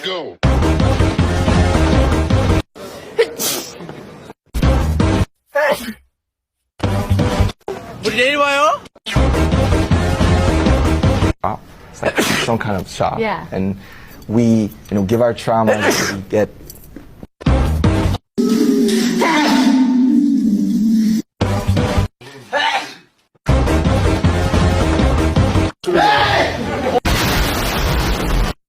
go. 우리 내일 와요. It's like some kind of shock. Yeah. And we, give our trauma, we get